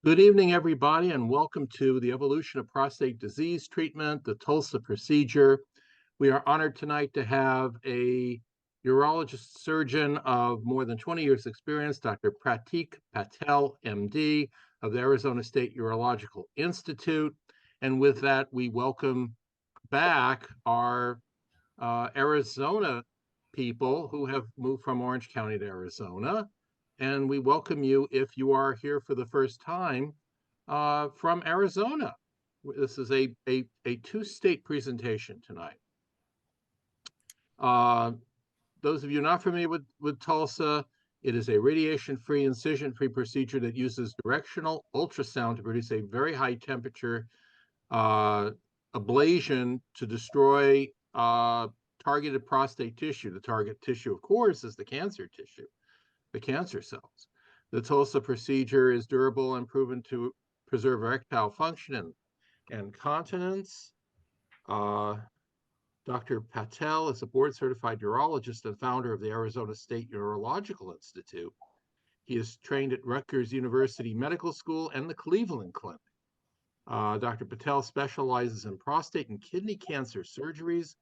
Good evening, everybody, and welcome to the Evolution of Prostate Disease Treatment, the Tulsa Procedure. We are honored tonight to have a urologist surgeon of more than 20 years experience, Dr. Pratik Patel, MD, of the Arizona State Urological Institute. And with that, we welcome back our Arizona people who have moved from Orange County to Arizona. And we welcome you if you are here for the first time from Arizona. This is a two-state presentation tonight. Those of you not familiar with Tulsa, it is a radiation-free, incision-free procedure that uses directional ultrasound to produce a very high temperature ablation to destroy targeted prostate tissue. The target tissue, of course, is the cancer tissue, the cancer cells. The Tulsa procedure is durable and proven to preserve erectile function and continence. Dr. Patel is a board-certified urologist and founder of the Arizona State Urological Institute. He is trained at Rutgers University Medical School and the Cleveland Clinic. Dr. Patel specializes in prostate and kidney cancer surgeries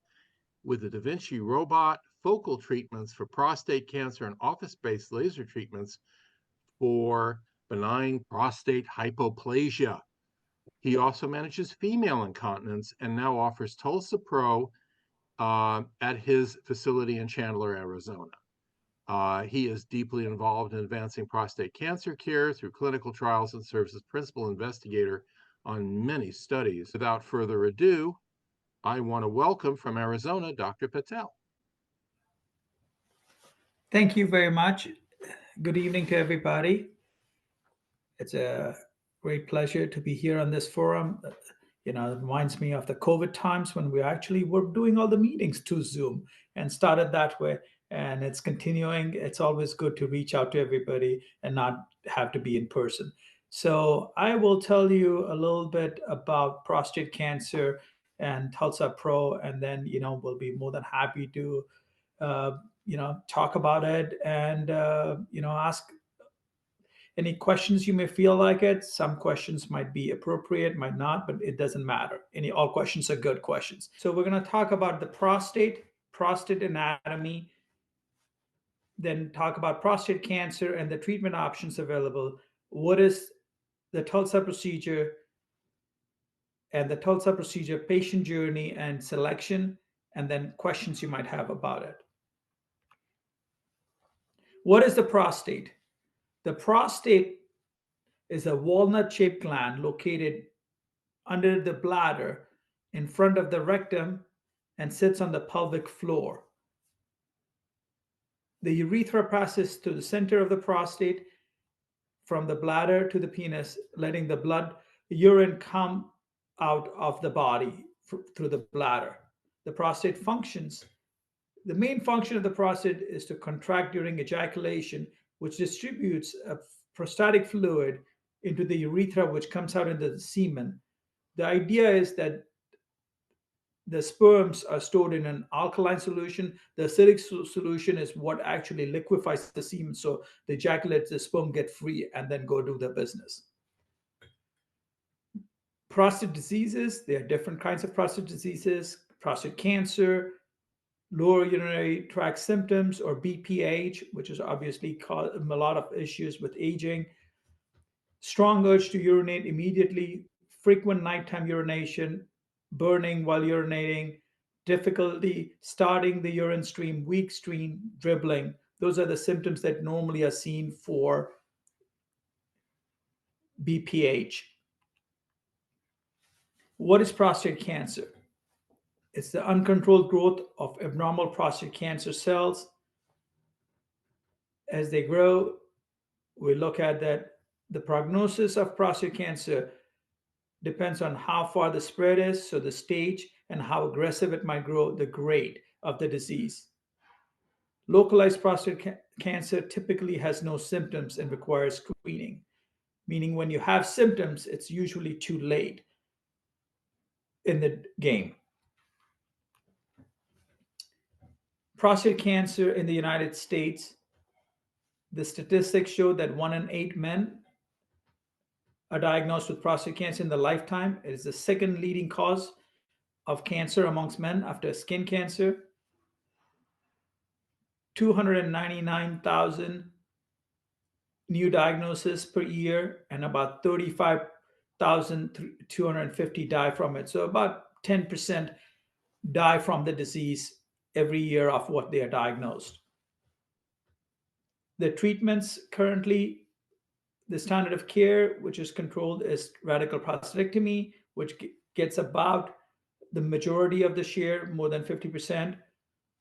with the Da Vinci robot, focal treatments for prostate cancer, and office-based laser treatments for benign prostate hypoplasia. He also manages female incontinence and now offers Tulsa Pro at his facility in Chandler, Arizona. He is deeply involved in advancing prostate cancer care through clinical trials and serves as principal investigator on many studies. Without further ado, I want to welcome from Arizona, Dr. Patel. Thank you very much. Good evening to everybody. It's a great pleasure to be here on this forum. It reminds me of the COVID times when we actually were doing all the meetings to Zoom and started that way. And it's continuing. It's always good to reach out to everybody and not have to be in person. So I will tell you a little bit about prostate cancer and Tulsa Pro, and then we'll be more than happy to talk about it and ask any questions you may feel like it. Some questions might be appropriate, might not, but it doesn't matter. All questions are good questions. So we're going to talk about the prostate anatomy, then talk about prostate cancer and the treatment options available. What is the Tulsa procedure and the Tulsa procedure patient journey and selection, and then questions you might have about it. What is the prostate? The prostate is a walnut-shaped gland located under the bladder in front of the rectum and sits on the pelvic floor. The urethra passes to the center of the prostate from the bladder to the penis, letting the urine come out of the body through the bladder. The prostate functions. The main function of the prostate is to contract during ejaculation, which distributes a prostatic fluid into the urethra, which comes out into the semen. The idea is that the sperms are stored in an alkaline solution. The acidic solution is what actually liquefies the semen, so the ejaculate, the sperm get free and then go do their business. Prostate diseases, there are different kinds of prostate diseases: prostate cancer, lower urinary tract symptoms, or BPH, which is obviously caused a lot of issues with aging, strong urge to urinate immediately, frequent nighttime urination, burning while urinating, difficulty starting the urine stream, weak stream, dribbling. Those are the symptoms that normally are seen for BPH. What is prostate cancer? It's the uncontrolled growth of abnormal prostate cancer cells. As they grow, we look at that the prognosis of prostate cancer depends on how far the spread is, so the stage, and how aggressive it might grow, the grade of the disease. Localized prostate cancer typically has no symptoms and requires screening, meaning when you have symptoms, it's usually too late in the game. Prostate cancer in the United States, the statistics show that 1 in 8 men are diagnosed with prostate cancer in the lifetime. It is the second leading cause of cancer amongst men after skin cancer. 299,000 new diagnoses per year, and about 35,250 die from it. So about 10% die from the disease every year of what they are diagnosed. The treatments currently, the standard of care, which is controlled, is radical prostatectomy, which gets about the majority of the share, more than 50%.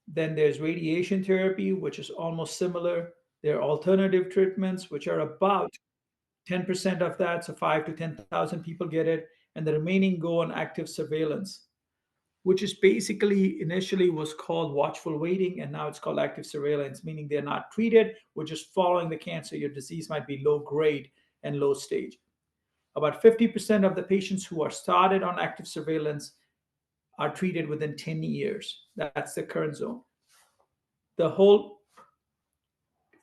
Then there's radiation therapy, which is almost similar. There are alternative treatments, which are about 10% of that, so 5 to 10,000 people get it, and the remaining go on active surveillance, which is basically initially was called watchful waiting, and now it's called active surveillance, meaning they're not treated, we're just following the cancer. Your disease might be low grade and low stage. About 50% of the patients who are started on active surveillance are treated within 10 years. That's the current zone.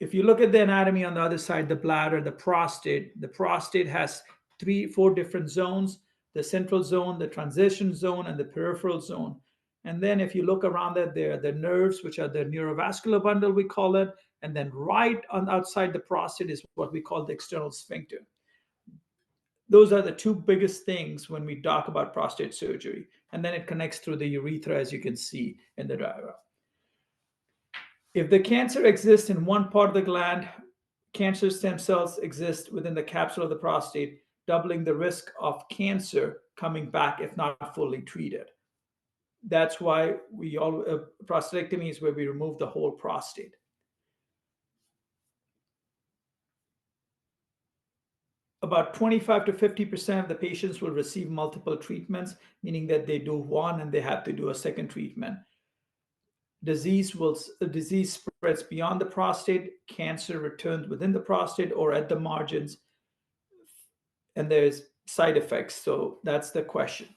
If you look at the anatomy on the other side, the bladder, the prostate has 4 different zones: the central zone, the transition zone, and the peripheral zone. And then if you look around that, there are the nerves, which are the neurovascular bundle, we call it. And then right on outside the prostate is what we call the external sphincter. Those are the 2 biggest things when we talk about prostate surgery. And then it connects through the urethra, as you can see in the diagram. If the cancer exists in one part of the gland, cancer stem cells exist within the capsule of the prostate, doubling the risk of cancer coming back if not fully treated. That's why prostatectomy is where we remove the whole prostate. About 25 to 50% of the patients will receive multiple treatments, meaning that they do one and they have to do a second treatment. Disease spreads beyond the prostate, cancer returns within the prostate or at the margins, and there's side effects. So that's the question.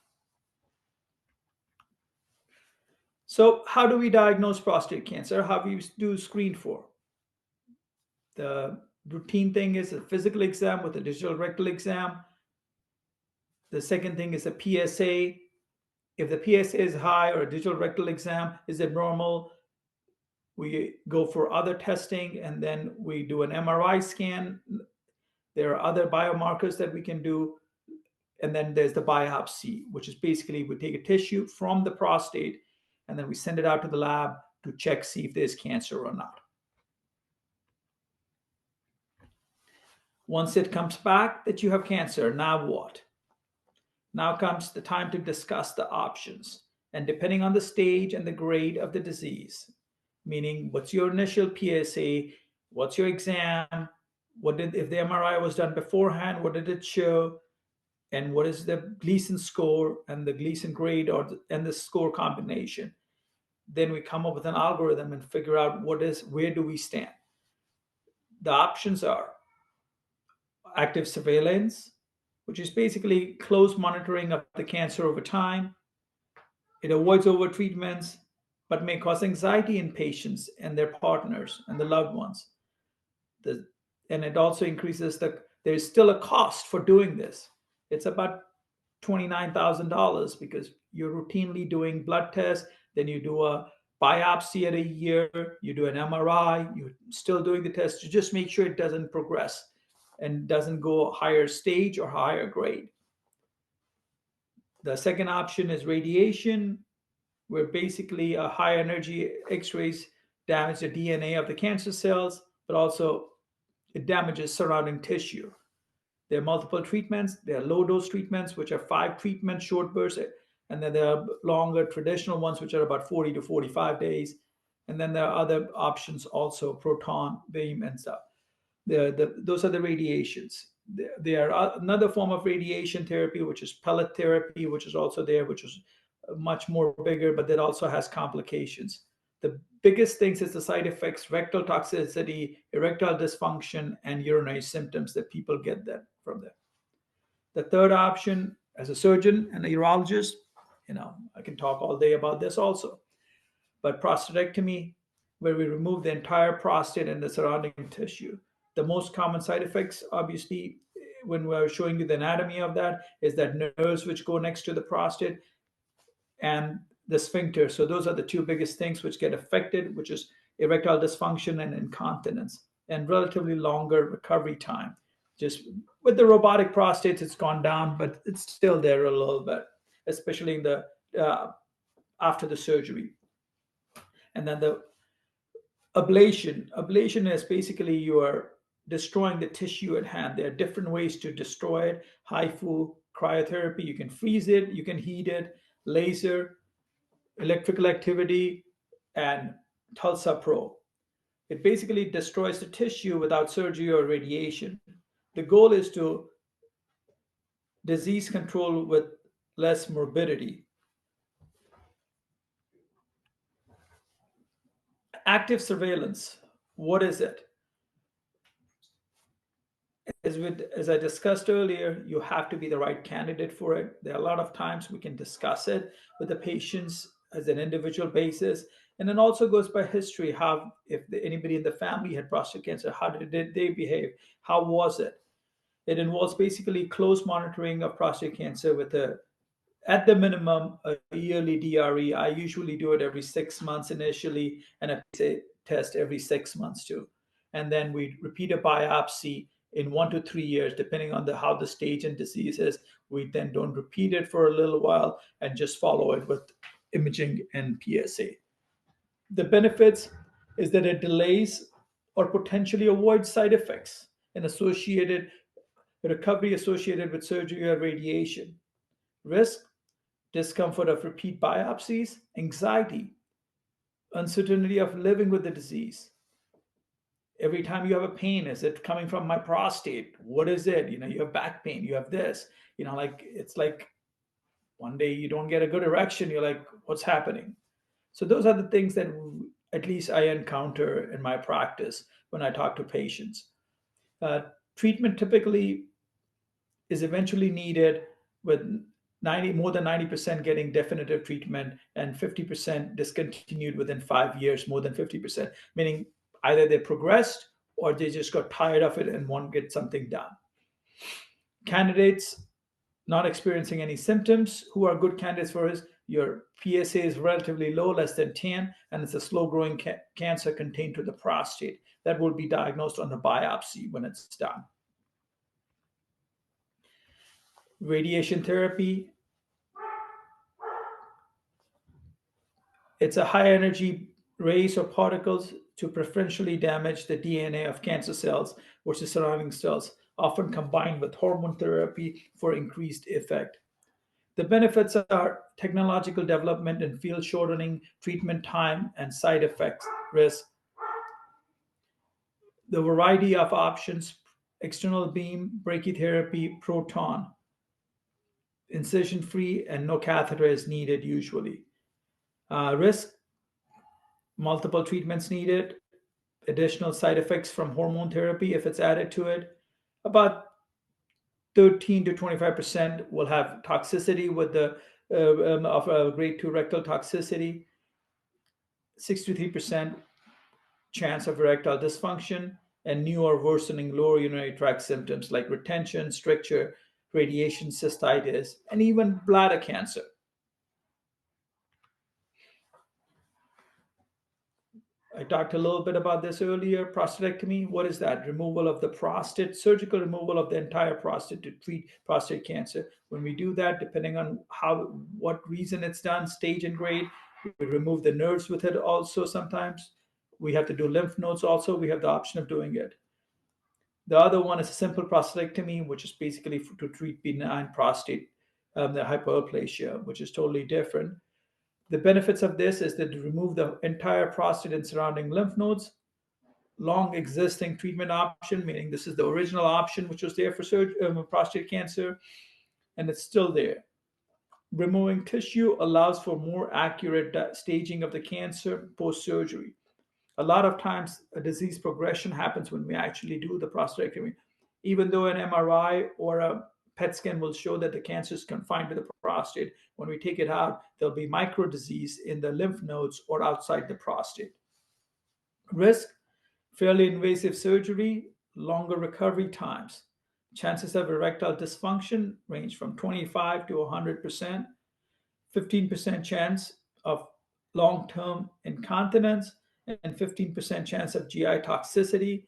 So how do we diagnose prostate cancer? How do we do screen for? The routine thing is a physical exam with a digital rectal exam. The second thing is a PSA. If the PSA is high or a digital rectal exam is abnormal, we go for other testing, and then we do an MRI scan. There are other biomarkers that we can do. And then there's the biopsy, which is basically we take a tissue from the prostate and then we send it out to the lab to check, see if there's cancer or not. Once it comes back that you have cancer, now what? Now comes the time to discuss the options. And depending on the stage and the grade of the disease, meaning what's your initial PSA, what's your exam, if the MRI was done beforehand, what did it show, and what is the Gleason score and the Gleason grade and the score combination. Then we come up with an algorithm and figure out where do we stand. The options are active surveillance, which is basically close monitoring of the cancer over time. It avoids overtreatments, but may cause anxiety in patients and their partners and the loved ones. And it also increases there's still a cost for doing this. It's about $29,000 because you're routinely doing blood tests, then you do a biopsy at a year, you do an MRI, you're still doing the test to just make sure it doesn't progress and doesn't go higher stage or higher grade. The second option is radiation, where basically a high energy X-rays damage the DNA of the cancer cells, but also it damages surrounding tissue. There are multiple treatments. There are low dose treatments, which are 5 treatments, short bursts, and then there are longer traditional ones, which are about 40 to 45 days. And then there are other options also, proton beam and stuff. Those are the radiations. There are another form of radiation therapy, which is pellet therapy, which is also there, which is much more bigger, but that also has complications. The biggest things is the side effects: rectal toxicity, erectile dysfunction, and urinary symptoms that people get from them. The third option, as a surgeon and a urologist, I can talk all day about this also, but prostatectomy, where we remove the entire prostate and the surrounding tissue. The most common side effects, obviously, when we were showing you the anatomy of that, is that nerves which go next to the prostate and the sphincter. So those are the two biggest things which get affected, which is erectile dysfunction and incontinence, and relatively longer recovery time. Just with the robotic prostates, it's gone down, but it's still there a little bit, especially in the after the surgery. And then the ablation is basically you are destroying the tissue at hand. There are different ways to destroy it: HIFU, cryotherapy. You can freeze it, you can heat it, laser, electrical activity, and Tulsa Pro. It basically destroys the tissue without surgery or radiation. The goal is to disease control with less morbidity. Active surveillance, what is it? As I discussed earlier, you have to be the right candidate for it. There are a lot of times we can discuss it with the patients as an individual basis. And then also goes by history. How, if anybody in the family had prostate cancer, how did they behave? How was it? It involves basically close monitoring of prostate cancer with at the minimum, a yearly DRE. I usually do it every 6 months initially, and a PSA test every 6 months too. And then we repeat a biopsy in 1 to 3 years, depending on how the stage and disease is. We then don't repeat it for a little while and just follow it with imaging and PSA. The benefits is that it delays or potentially avoids side effects and associated recovery associated with surgery or radiation. Risk: discomfort of repeat biopsies, anxiety, uncertainty of living with the disease. Every time you have a pain, is it coming from my prostate? What is it? You have back pain, you have this, it's like one day you don't get a good erection, you're like, what's happening? So those are the things that at least I encounter in my practice when I talk to patients. Treatment typically is eventually needed, with more than 90% getting definitive treatment and 50% discontinued within 5 years, more than 50%, meaning either they progressed or they just got tired of it and want to get something done. Candidates not experiencing any symptoms, who are good candidates for this: your PSA is relatively low, less than 10, and it's a slow-growing cancer contained to the prostate. That will be diagnosed on the biopsy when it's done. Radiation therapy, it's a high-energy rays or particles to preferentially damage the DNA of cancer cells versus surrounding cells, often combined with hormone therapy for increased effect. The benefits are technological development and field shortening, treatment time, and side effects risk. The variety of options: external beam, brachytherapy, proton, incision-free, and no catheter is needed usually. Risk: multiple treatments needed, additional side effects from hormone therapy if it's added to it. About 13 to 25% will have toxicity with the of a grade 2 rectal toxicity, 63% chance of erectile dysfunction, and new or worsening lower urinary tract symptoms like retention, stricture, radiation, cystitis, and even bladder cancer. I talked a little bit about this earlier. Prostatectomy, what is that? Removal of the prostate, surgical removal of the entire prostate to treat prostate cancer. When we do that, depending on what reason it's done, stage and grade, we remove the nerves with it also sometimes. We have to do lymph nodes also. We have the option of doing it. The other one is a simple prostatectomy, which is basically to treat benign prostate, the hyperplasia, which is totally different. The benefits of this is that to remove the entire prostate and surrounding lymph nodes. Long existing treatment option, meaning this is the original option which was there for prostate cancer, and it's still there. Removing tissue allows for more accurate staging of the cancer post-surgery. A lot of times a disease progression happens when we actually do the prostatectomy. Even though an MRI or a PET scan will show that the cancer is confined to the prostate, when we take it out, there'll be micro disease in the lymph nodes or outside the prostate. Risk: fairly invasive surgery, longer recovery times. Chances of erectile dysfunction range from 25 to 100%, 15% chance of long-term incontinence, and 15% chance of GI toxicity.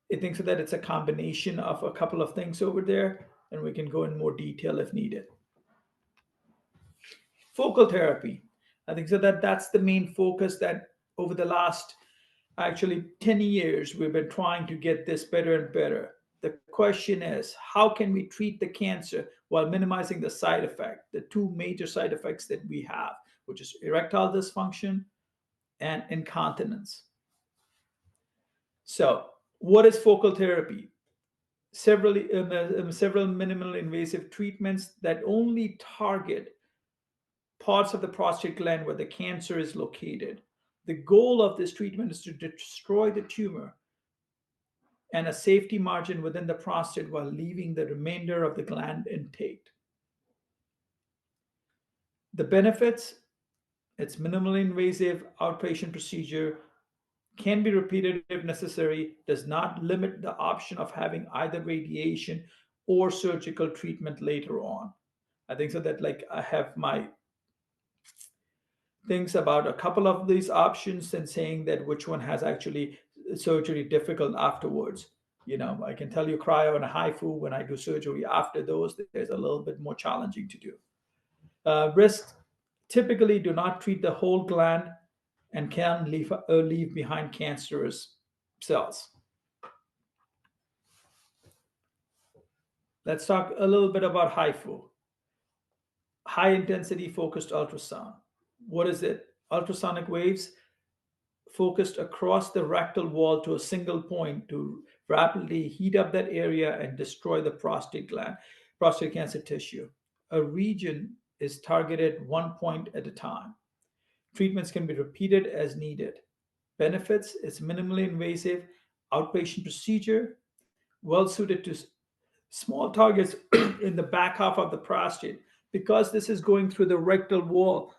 It thinks that it's a combination of a couple of things over there, and we can go in more detail if needed. Focal therapy. I think so that's the main focus that over the last actually 10 years, we've been trying to get this better and better. The question is, how can we treat the cancer while minimizing the side effect, the two major side effects that we have, which is erectile dysfunction and incontinence. So what is focal therapy? Several minimally invasive treatments that only target parts of the prostate gland where the cancer is located. The goal of this treatment is to destroy the tumor and a safety margin within the prostate while leaving the remainder of the gland intact. The benefits, it's minimally invasive outpatient procedure, can be repeated if necessary, does not limit the option of having either radiation or surgical treatment later on. I think so that like I have my things about a couple of these options and saying that which one has actually surgery difficult afterwards. You know, I can tell you cryo and HIFU, when I do surgery after those, there's a little bit more challenging to do. Risks typically do not treat the whole gland and can leave behind cancerous cells. Let's talk a little bit about HIFU. High intensity focused ultrasound. What is it? Ultrasonic waves focused across the rectal wall to a single point to rapidly heat up that area and destroy the prostate cancer tissue. A region is targeted one point at a time. Treatments can be repeated as needed. Benefits, it's minimally invasive, outpatient procedure, well suited to small targets in the back half of the prostate. Because this is going through the rectal wall,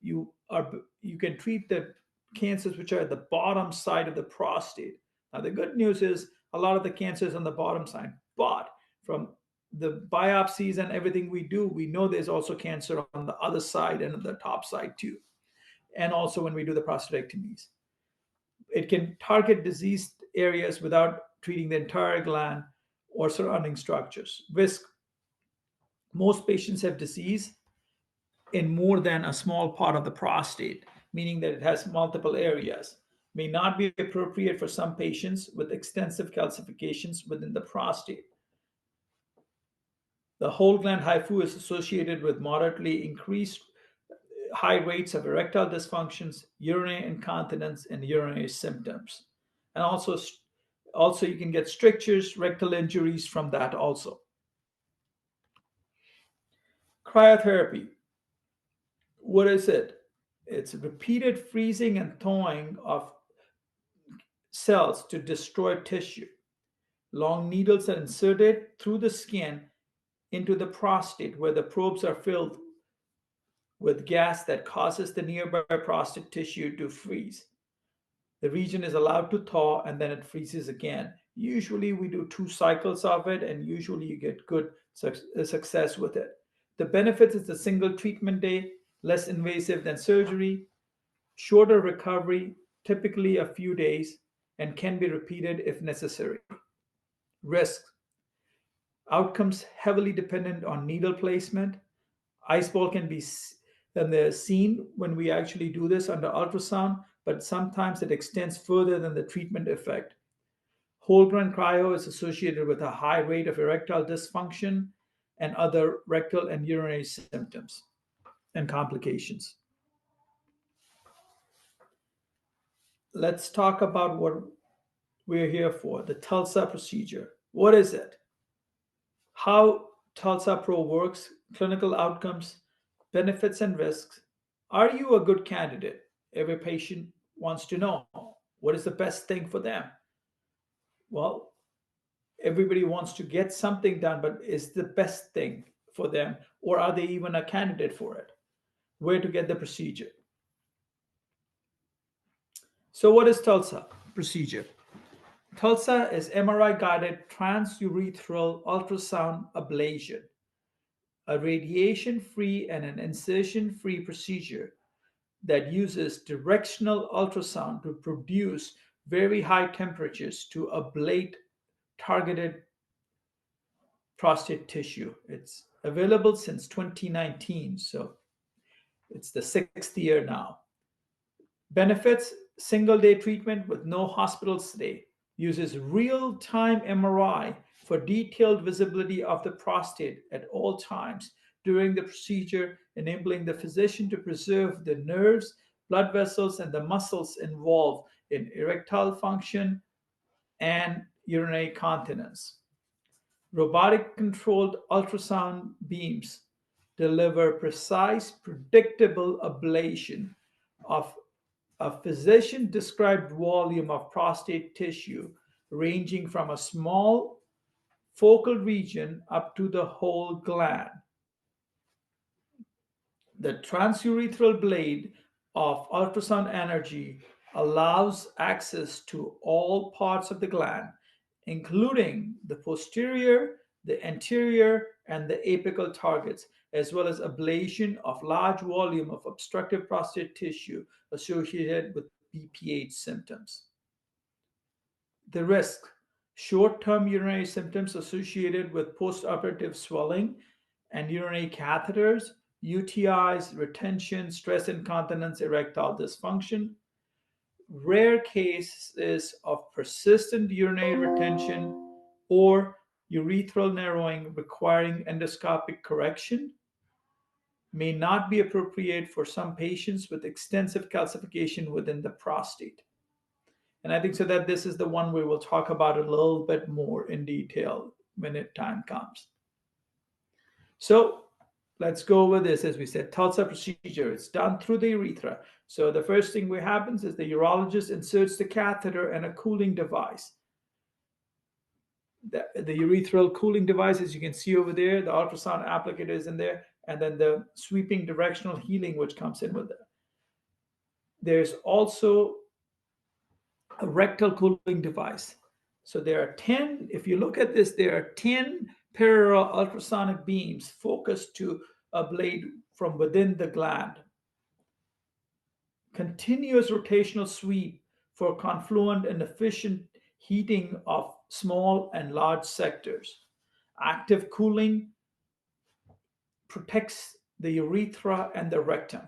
you can treat the cancers which are at the bottom side of the prostate. Now, the good news is a lot of the cancers on the bottom side, but from the biopsies and everything we do, we know there's also cancer on the other side and on the top side too. And also when we do the prostatectomies. It can target diseased areas without treating the entire gland or surrounding structures. Risk, most patients have disease in more than a small part of the prostate, meaning that it has multiple areas. May not be appropriate for some patients with extensive calcifications within the prostate. The whole gland HIFU is associated with moderately increased high rates of erectile dysfunctions, urinary incontinence, and urinary symptoms. And also you can get strictures, rectal injuries from that also. Cryotherapy. What is it? It's repeated freezing and thawing of cells to destroy tissue. Long needles are inserted through the skin into the prostate where the probes are filled with gas that causes the nearby prostate tissue to freeze. The region is allowed to thaw and then it freezes again. Usually we do 2 cycles of it and usually you get good success with it. The benefits is a single treatment day, less invasive than surgery, shorter recovery, typically a few days, and can be repeated if necessary. Risk. Outcomes heavily dependent on needle placement. Ice ball can be seen when we actually do this under ultrasound, but sometimes it extends further than the treatment effect. Whole gland cryo is associated with a high rate of erectile dysfunction and other rectal and urinary symptoms and complications. Let's talk about what we're here for, the Tulsa procedure. What is it? How Tulsa Pro works, clinical outcomes, benefits and risks. Are you a good candidate? Every patient wants to know what is the best thing for them. Well, everybody wants to get something done, but is the best thing for them, or are they even a candidate for it? Where to get the procedure? So what is Tulsa procedure? Tulsa is MRI-guided transurethral ultrasound ablation, a radiation-free and an incision-free procedure that uses directional ultrasound to produce very high temperatures to ablate targeted prostate tissue. It's available since 2019, so it's the 6th year now. Benefits: single day treatment with no hospital stay, uses real time MRI for detailed visibility of the prostate at all times during the procedure, enabling the physician to preserve the nerves, blood vessels, and the muscles involved in erectile function and urinary continence. Robotic controlled ultrasound beams deliver precise, predictable ablation of a physician described volume of prostate tissue ranging from a small focal region up to the whole gland. The transurethral blade of ultrasound energy allows access to all parts of the gland, including the posterior, the anterior, and the apical targets, as well as ablation of large volume of obstructive prostate tissue associated with BPH symptoms. The risk: short-term urinary symptoms associated with postoperative swelling and urinary catheters, UTIs, retention, stress incontinence, erectile dysfunction. Rare cases of persistent urinary retention or urethral narrowing requiring endoscopic correction may not be appropriate for some patients with extensive calcification within the prostate. And I think so that this is the one we will talk about a little bit more in detail when time comes. So let's go over this. As we said, Tulsa procedure, it's done through the urethra. So the first thing that happens is the urologist inserts the catheter and a cooling device. The urethral cooling device, as you can see over there, the ultrasound applicator is in there, and then the sweeping directional healing, which comes in with it. There's also a rectal cooling device. So there are 10, if you look at this, there are 10 parallel ultrasonic beams focused to ablate from within the gland. Continuous rotational sweep for confluent and efficient heating of small and large sectors. Active cooling protects the urethra and the rectum.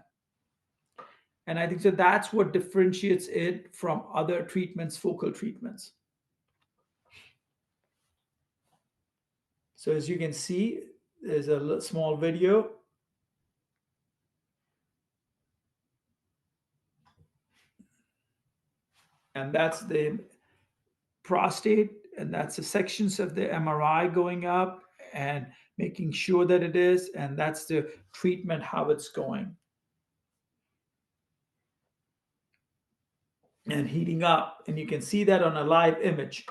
And I think so that's what differentiates it from other treatments, focal treatments. So as you can see, there's a small video. And that's the prostate, and that's the sections of the MRI going up and making sure that it is, and that's the treatment, how it's going. And heating up, and you can see that on a live image.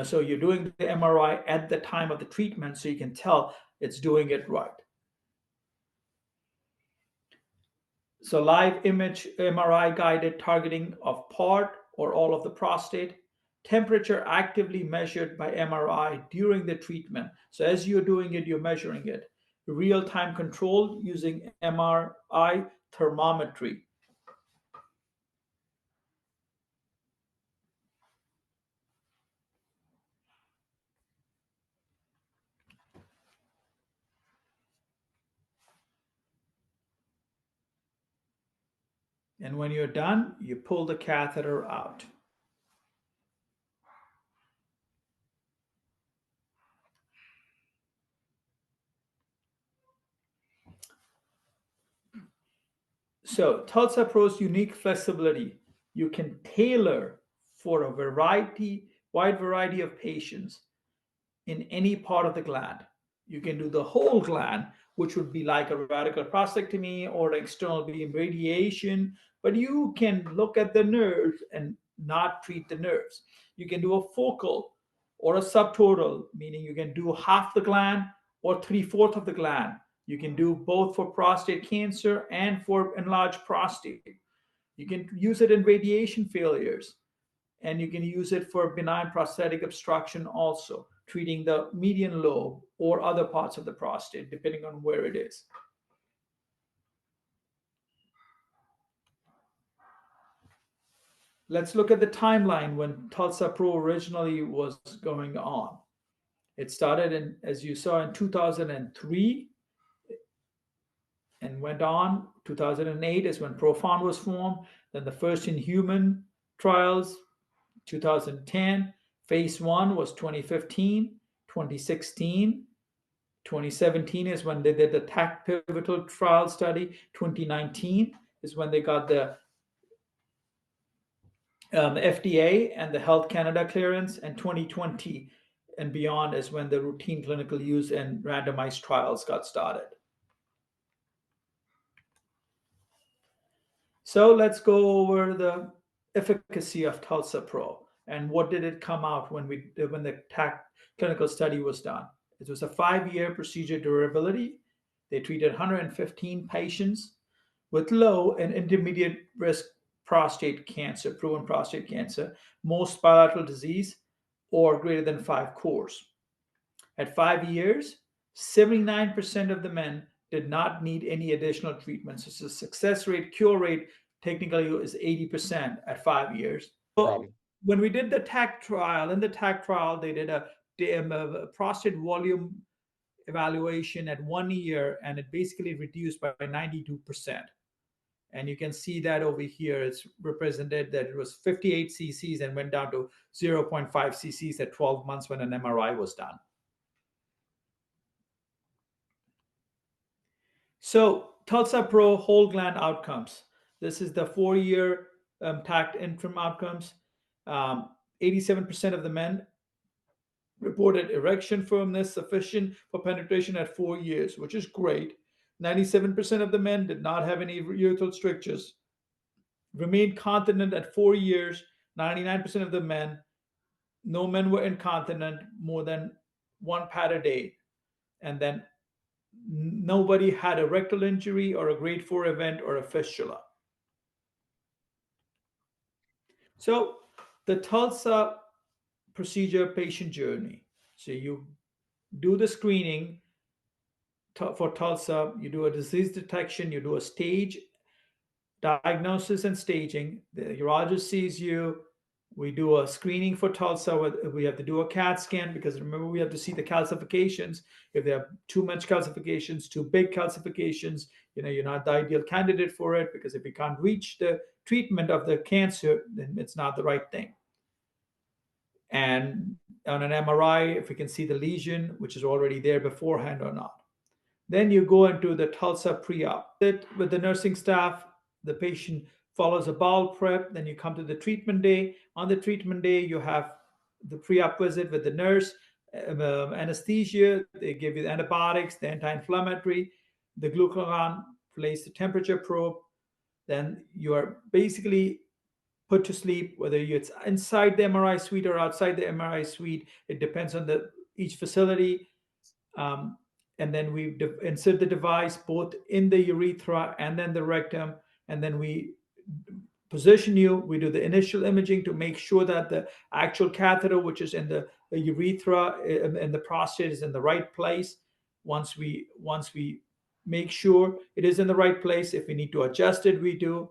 So you're doing the MRI at the time of the treatment, so you can tell it's doing it right. So live image MRI guided targeting of part or all of the prostate. Temperature actively measured by MRI during the treatment. So as you're doing it, you're measuring it. Real-time control using MRI thermometry. And when you're done, you pull the catheter out. So Tulsa Pro's unique flexibility. You can tailor for a wide variety of patients in any part of the gland. You can do the whole gland, which would be like a radical prostatectomy or external beam radiation, but you can look at the nerves and not treat the nerves. You can do a focal or a subtotal, meaning you can do half the gland or 3/4 of the gland. You can do both for prostate cancer and for enlarged prostate. You can use it in radiation failures. and you can use it for benign prostatic obstruction also, treating the median lobe or other parts of the prostate, depending on where it is. Let's look at the timeline when Tulsa Pro originally was going on. It started in, as you saw, in 2003 and went on. 2008 is when Profound was formed. Then the first in human trials, 2010. Phase 1 was 2015, 2016. 2017 is when they did the TAC pivotal trial study. 2019 is when they got the FDA and the Health Canada clearance, and 2020 and beyond is when the routine clinical use and randomized trials got started. So let's go over the efficacy of Tulsa Pro and what did it come out when the TAC clinical study was done. It was a 5-year procedure durability. They treated 115 patients with low and intermediate risk prostate cancer, proven prostate cancer, most bilateral disease, or greater than 5 cores. At 5 years, 79% of the men did not need any additional treatment. So the success rate, cure rate, technically is 80% at 5 years. So when we did the TAC trial, they did a prostate volume evaluation at 1 year, and it basically reduced by 92%. And you can see that over here, it's represented that it was 58 cc's and went down to 0.5 cc's at 12 months when an MRI was done. So Tulsa Pro whole gland outcomes. This is the 4-year TAC interim outcomes. 87% of the men reported erection firmness sufficient for penetration at 4 years, which is great. 97% of the men did not have any urethral strictures. Remained continent at 4 years. 99% of the men, no men were incontinent more than 1 pad a day. And then nobody had a rectal injury or a grade 4 event or a fistula. So the Tulsa procedure patient journey. So you do the screening for Tulsa, you do a disease detection, you do a stage diagnosis and staging. The urologist sees you. We do a screening for Tulsa. We have to do a CAT scan because remember, we have to see the calcifications. If they have too much calcifications, too big calcifications, you're not the ideal candidate for it, because if you can't reach the treatment of the cancer, then it's not the right thing. And on an MRI, if we can see the lesion, which is already there beforehand or not. Then you go into the Tulsa pre-op. With the nursing staff, the patient follows a bowel prep. Then you come to the treatment day. On the treatment day, you have the pre-op visit with the nurse, anesthesia. They give you the antibiotics, the anti-inflammatory, the glucagon, place the temperature probe. Then you are basically put to sleep, whether it's inside the MRI suite or outside the MRI suite. It depends on each facility. And then we insert the device both in the urethra and then the rectum. And then we position you. We do the initial imaging to make sure that the actual catheter, which is in the urethra and the prostate, is in the right place. Once we make sure it is in the right place, if we need to adjust it, we do.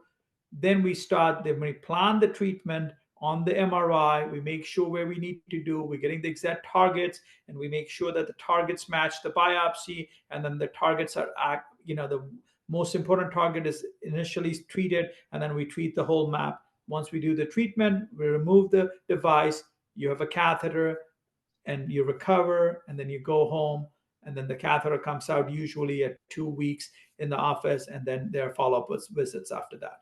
Then we plan the treatment on the MRI. We make sure where we need to do. We're getting the exact targets, and we make sure that the targets match the biopsy, and then the targets are the most important target is initially treated, and then we treat the whole map. Once we do the treatment, we remove the device. You have a catheter, and you recover, and then you go home, and then the catheter comes out usually at 2 weeks in the office, and then there are follow-up visits after that.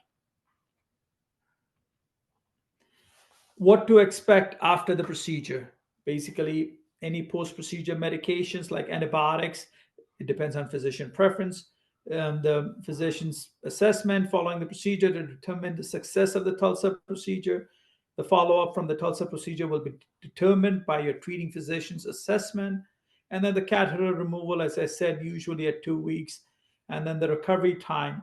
What to expect after the procedure? Basically, any post-procedure medications like antibiotics. It depends on physician preference. The physician's assessment following the procedure to determine the success of the Tulsa procedure. The follow-up from the Tulsa procedure will be determined by your treating physician's assessment. And then the catheter removal, as I said, usually at 2 weeks. And then the recovery time.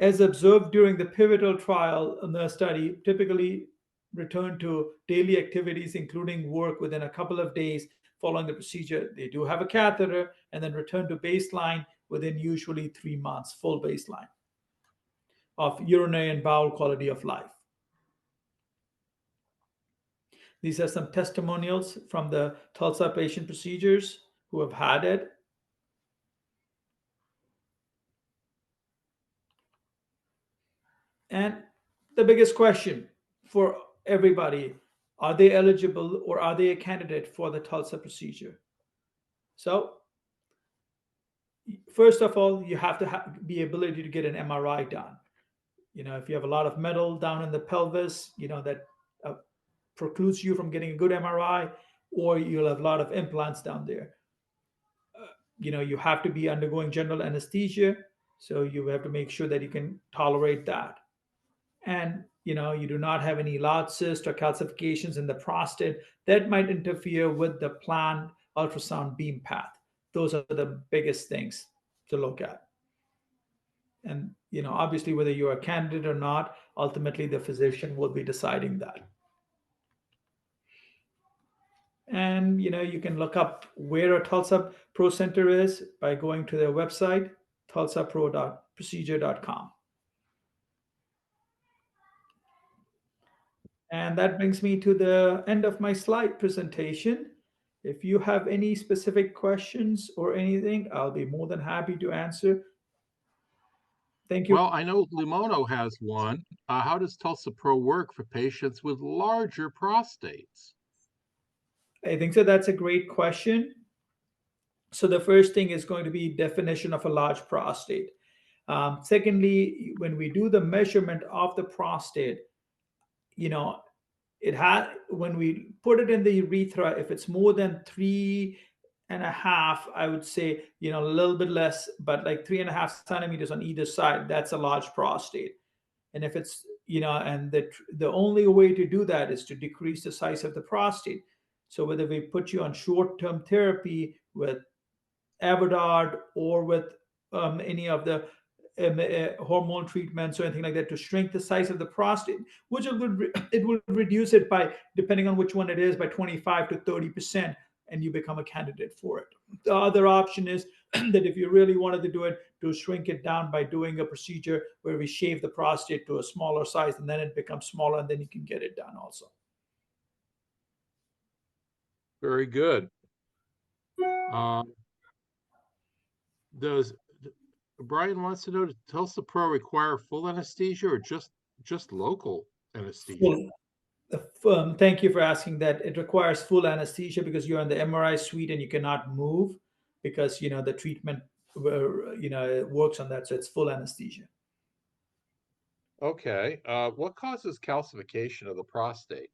As observed during the pivotal trial in the study, typically return to daily activities, including work, within a couple of days following the procedure. They do have a catheter, and then return to baseline within usually 3 months, full baseline of urinary and bowel quality of life. These are some testimonials from the Tulsa patient procedures who have had it. And the biggest question for everybody, are they eligible or are they a candidate for the Tulsa procedure? So, first of all, you have to have the ability to get an MRI done. If you have a lot of metal down in the pelvis, that precludes you from getting a good MRI, or you'll have a lot of implants down there. You have to be undergoing general anesthesia, so you have to make sure that you can tolerate that. And you do not have any large cysts or calcifications in the prostate that might interfere with the planned ultrasound beam path. Those are the biggest things to look at. And obviously, whether you're a candidate or not, ultimately the physician will be deciding that. And you can look up where a Tulsa Pro Center is by going to their website, tulsaprocedure.com. And that brings me to the end of my slide presentation. If you have any specific questions or anything, I'll be more than happy to answer. Thank you. Well, I know Lumono has one. How does Tulsa Pro work for patients with larger prostates? I think so. That's a great question. So the first thing is going to be definition of a large prostate. Secondly, when we do the measurement of the prostate, when we put it in the urethra, if it's more than 3.5, I would say, a little bit less, but like 3.5 centimeters on either side, that's a large prostate. And if it's, and the only way to do that is to decrease the size of the prostate. So whether we put you on short-term therapy with Avodart or with any of the hormone treatments or anything like that to shrink the size of the prostate, which it will reduce it by, depending on which one it is, by 25 to 30%, and you become a candidate for it. The other option is that if you really wanted to do it, to shrink it down by doing a procedure where we shave the prostate to a smaller size, and then it becomes smaller, and then you can get it done also. Very good. Brian wants to know, does Tulsa Pro require full anesthesia or just local anesthesia? Thank you for asking that. It requires full anesthesia because you're in the MRI suite and you cannot move because the treatment works on that, so it's full anesthesia. Okay. What causes calcification of the prostate?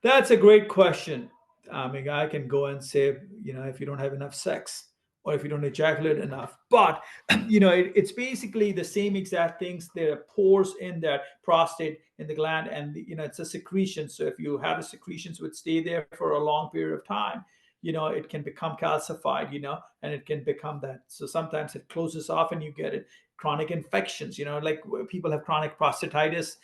That's a great question. I mean, I can go and say, if you don't have enough sex or if you don't ejaculate enough, but it's basically the same exact things. There are pores in that prostate, in the gland, and it's a secretion. So if you have a secretions would stay there for a long period of time, it can become calcified, and it can become that. So sometimes it closes off and you get it. Chronic infections, like people have chronic prostatitis,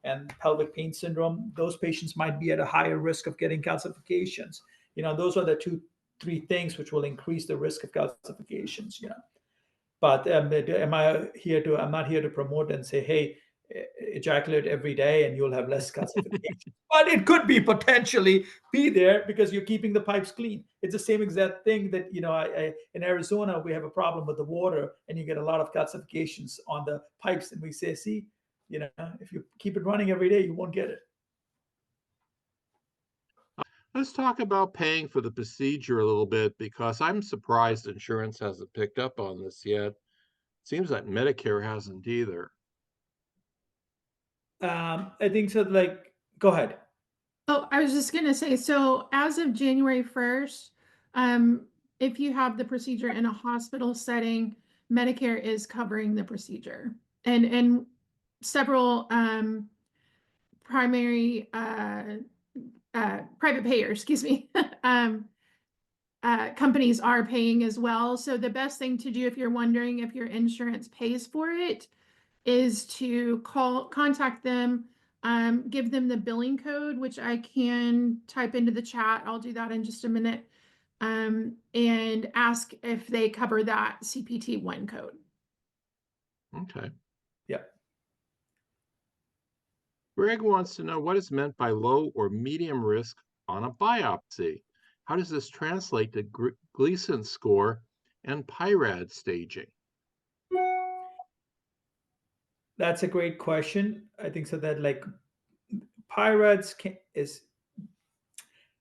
and pelvic pain syndrome. Those patients might be at a higher risk of getting calcifications. Those are the 2-3 things which will increase the risk of calcifications. But I'm not here to promote and say, hey, ejaculate every day and you'll have less calcification. But it could be potentially be there because you're keeping the pipes clean. It's the same exact thing that in Arizona we have a problem with the water and you get a lot of calcifications on the pipes, and we say, see, if you keep it running every day, you won't get it. Let's talk about paying for the procedure a little bit, because I'm surprised insurance hasn't picked up on this yet. Seems like Medicare hasn't either. I think so. Go ahead. Oh, I was just going to say, so as of January 1st, if you have the procedure in a hospital setting, Medicare is covering the procedure, and several primary private payers, excuse me, companies are paying as well. So the best thing to do if you're wondering if your insurance pays for it is to contact them give them the billing code, which I can type into the chat. I'll do that in just a minute. And ask if they cover that CPT-1 code. Okay. Yeah. Greg wants to know what is meant by low or medium risk on a biopsy. How does this translate to Gleason score and PIRAD staging? That's a great question. I think so that like PIRADS is,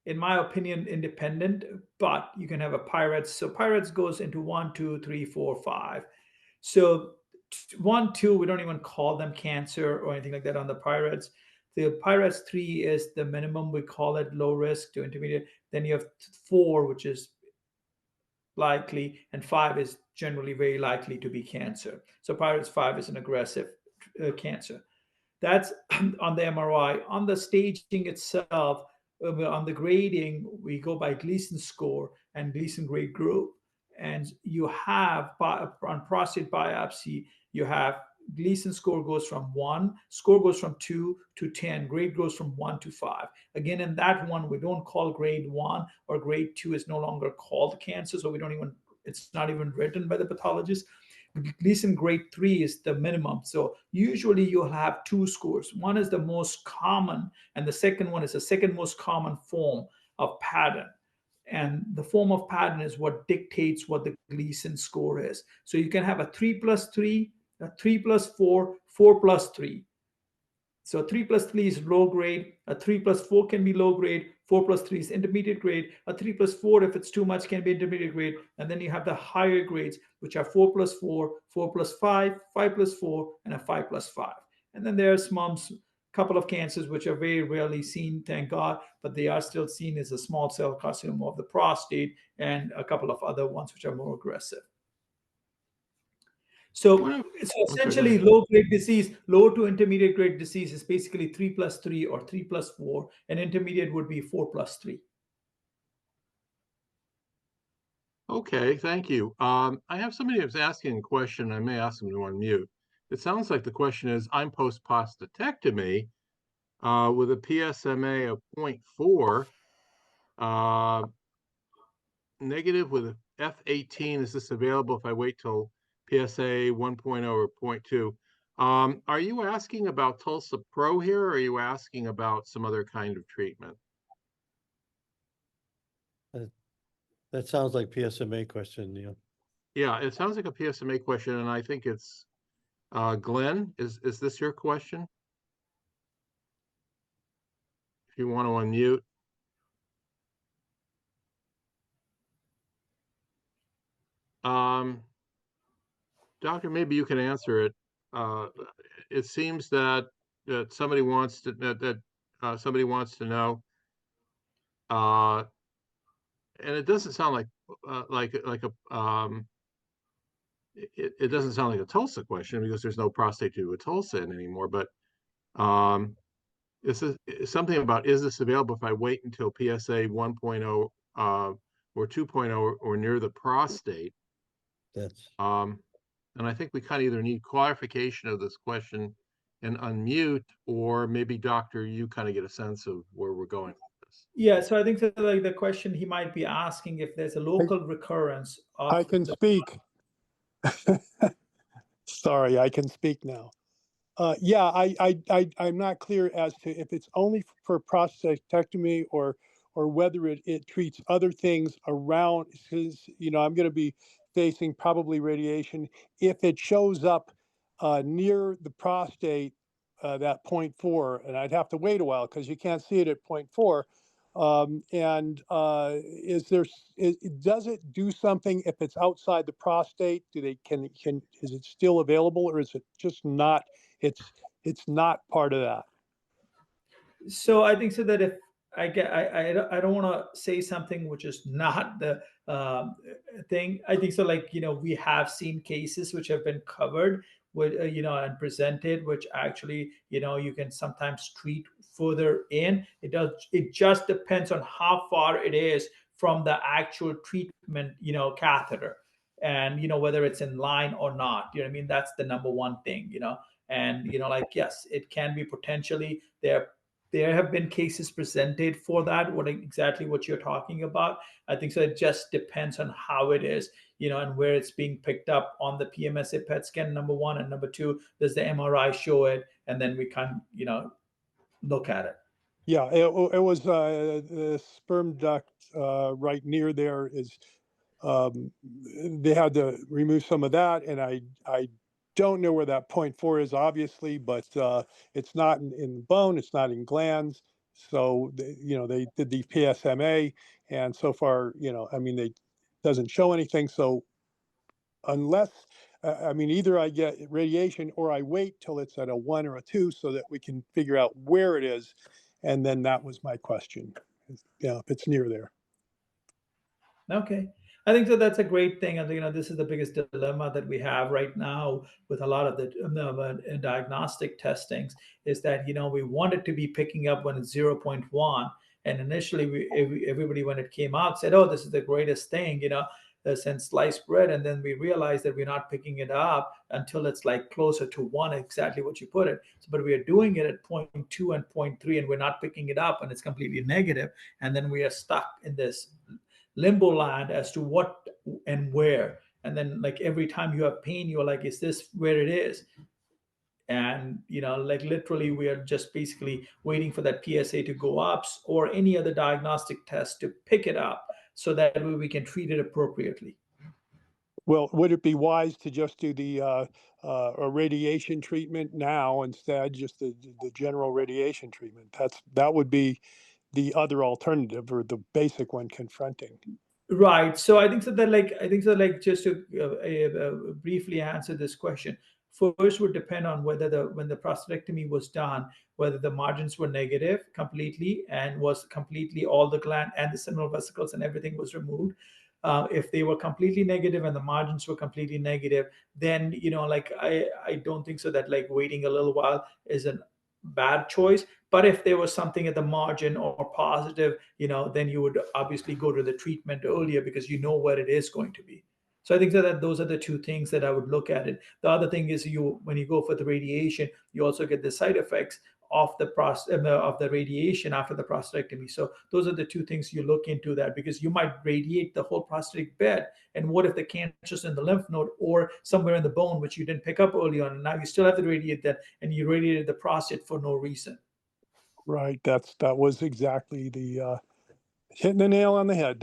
in my opinion, independent, but you can have a PIRADS. So PIRADS goes into 1, 2, 3, 4, 5. So 1, 2, we don't even call them cancer or anything like that on the PIRADS. The PIRADS 3 is the minimum. We call it low risk to intermediate. Then you have 4, which is likely, and 5 is generally very likely to be cancer. So PIRADS 5 is an aggressive cancer. That's on the MRI. On the staging itself, on the grading, we go by Gleason score and Gleason grade group. And you have, on prostate biopsy, you have Gleason score goes from 1, score goes from 2 to 10, grade goes from 1 to 5. Again, in that one, we don't call grade 1 or grade 2 is no longer called cancer, so we don't even, it's not even written by the pathologist. Gleason grade 3 is the minimum. So usually you'll have 2 scores. One is the most common, and the second one is the second most common form of pattern. And the form of pattern is what dictates what the Gleason score is. So you can have a 3+3, a 3+4, 4+3. So 3+3 is low grade, a 3+4 can be low grade, 4+3 is intermediate grade, a 3+4, if it's too much, can be intermediate grade. And then you have the higher grades, which are 4+4, 4+5, 5+4, and a 5+5. And then there's some couple of cancers which are very rarely seen, thank God, but they are still seen as a small cell carcinoma of the prostate and a couple of other ones which are more aggressive. So it's essentially low grade disease, low to intermediate grade disease is basically 3+3 or 3+4, and intermediate would be 4+3. Okay, thank you. I have somebody who's asking a question. I may ask them to unmute. It sounds like the question is, I'm post-prostatectomy with a PSMA of 0.4, negative with a F18. Is this available if I wait till PSA 1.0 or 0.2? Are you asking about Tulsa Pro here, or are you asking about some other kind of treatment? That sounds like PSMA question, Neil. Yeah, it sounds like a PSMA question, and I think it's Glenn. Is this your question? If you want to unmute. Doctor, maybe you can answer it. It seems that somebody wants to somebody wants to know, and it doesn't sound like it doesn't sound like a Tulsa question because there's no prostate to do with Tulsa anymore. But this is something about, is this available if I wait until PSA 1.0 or 2.0 or near the prostate? That's and I think we kind of either need clarification of this question and unmute, or maybe Doctor, you kind of get a sense of where we're going with this. Yeah, so I think that like the question he might be asking if there's a local recurrence of I can speak. Sorry, I can speak now. Yeah, I'm not clear as to if it's only for prostatectomy or whether it treats other things around, because, you know, I'm going to be facing probably radiation. If it shows up near the prostate, that 0.4, and I'd have to wait a while because you can't see it at 0.4. Does it do something if it's outside the prostate? Is it still available, or is it just not? It's not part of that. So I think so that if I don't want to say something which is not the thing. I think so. Like, you know, we have seen cases which have been covered with and presented, which actually, you know, you can sometimes treat further in. It just depends on how far it is from the actual treatment, catheter, and whether it's in line or not. You know what I mean? That's the number one thing. And like, yes, it can be potentially there have been cases presented for that, exactly what you're talking about. I think so. It just depends on how it is, and where it's being picked up on the PMSA PET scan, number one, and number two, does the MRI show it? And then we can, look at it. Yeah, it was the sperm duct right near there is they had to remove some of that, and I don't know where that 0.4 is, obviously, but it's not in bone, it's not in glands. So they did the PSMA, and so far, I mean, they doesn't show anything. So unless I mean, either I get radiation or I wait till it's at a 1 or a 2 so that we can figure out where it is. And then that was my question. If it's near there. Okay. I think so. That's a great thing. And, this is the biggest dilemma that we have right now with a lot of the diagnostic testings is that, we want it to be picking up when it's 0.1. And initially, everybody, when it came out, said, oh, this is the greatest thing, since sliced bread. And then we realized that we're not picking it up until it's like closer to 1, exactly what you put it. So, but we are doing it at 0.2 and 0.3, and we're not picking it up, and it's completely negative. And then we are stuck in this limbo land as to what and where. And then, like, every time you have pain, you're like, is this where it is? And like, literally, we are just basically waiting for that PSA to go up or any other diagnostic test to pick it up, so that way we can treat it appropriately. Well, would it be wise to just do the a radiation treatment now instead, just the general radiation treatment? That would be the other alternative, or the basic one confronting. Right. So I think so that just to briefly answer this question, first would depend on whether when the prostatectomy was done, whether the margins were negative completely and was completely all the gland and the seminal vesicles and everything was removed. If they were completely negative and the margins were completely negative, then like, I don't think so that like waiting a little while is a bad choice. But if there was something at the margin or positive, then you would obviously go to the treatment earlier because you know where it is going to be. So I think that those are the two things that I would look at it. The other thing is, when you go for the radiation, you also get the side effects of the radiation after the prostatectomy. So those are the two things you look into, that because you might radiate the whole prostatic bed, and what if the cancer's in the lymph node or somewhere in the bone which you didn't pick up early on, and now you still have to radiate that, and you radiated the prostate for no reason. Right. That was exactly the hitting the nail on the head.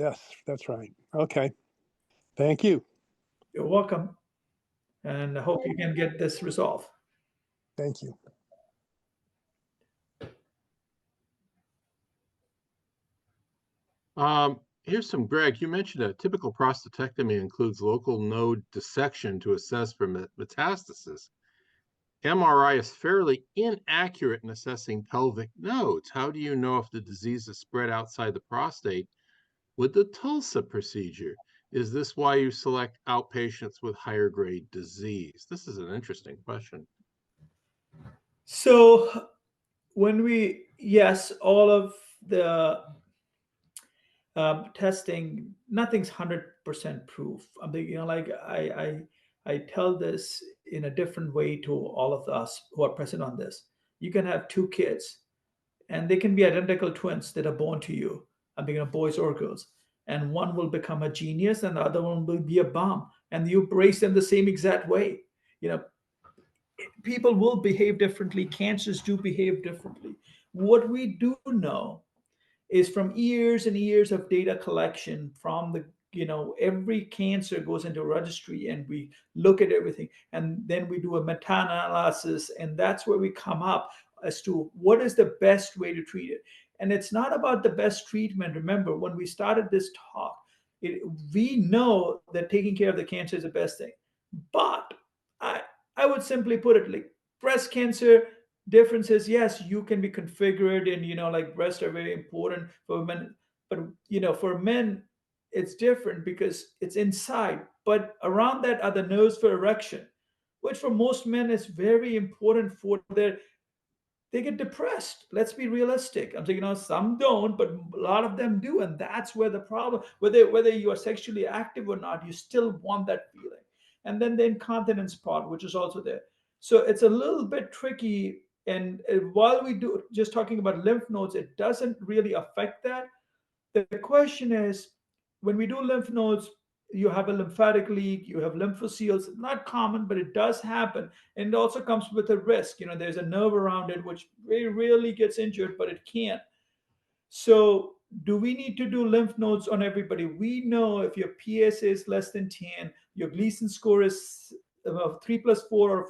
That's right. Okay. Thank you. You're welcome, and I hope you can get this resolved. Thank you. Here's some, Greg, you mentioned a typical prostatectomy includes local node dissection to assess for metastasis. MRI is fairly inaccurate in assessing pelvic nodes. How do you know if the disease is spread outside the prostate with the Tulsa procedure? Is this why you select outpatients with higher grade disease? This is an interesting question. So yes, all of the testing, nothing's 100% proof. I mean, like, I tell this in a different way to all of us who are present on this. You can have 2 kids, and they can be identical twins that are born to you. I'm thinking of boys or girls, and one will become a genius, and the other one will be a bum, and you raise them the same exact way. People will behave differently. Cancers do behave differently. What we do know is, from years and years of data collection from every cancer goes into a registry, and we look at everything, and then we do a meta-analysis, and that's where we come up as to what is the best way to treat it. And it's not about the best treatment. Remember, when we started this talk, we know that taking care of the cancer is the best thing. But I would simply put it like, breast cancer differences, yes, you can be configured, and like, breasts are very important for women, but for men it's different because it's inside, but around that are the nerves for erection, which for most men is very important for they get depressed. Let's be realistic. I'm saying, some don't, but a lot of them do, and that's where the problem, whether you are sexually active or not, you still want that feeling. And then the incontinence part, which is also there. So it's a little bit tricky. And while we do just talking about lymph nodes, it doesn't really affect that. The question is, when we do lymph nodes, you have a lymphatic leak, you have lymphoceles. Not common, but it does happen. And it also comes with a risk. There's a nerve around it, which very rarely gets injured, but it can. So do we need to do lymph nodes on everybody? We know if your PSA is less than 10, your Gleason score is 3+4 or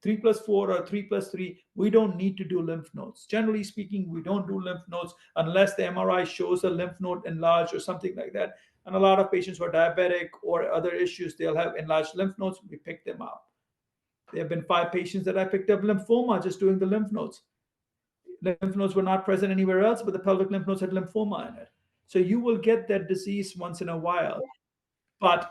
3+4 or 3+3, we don't need to do lymph nodes. Generally speaking, we don't do lymph nodes unless the MRI shows a lymph node enlarged or something like that. And a lot of patients who are diabetic or other issues, they'll have enlarged lymph nodes. We pick them up. There have been 5 patients that I picked up lymphoma just doing the lymph nodes. Lymph nodes were not present anywhere else, but the pelvic lymph nodes had lymphoma in it. So you will get that disease once in a while. But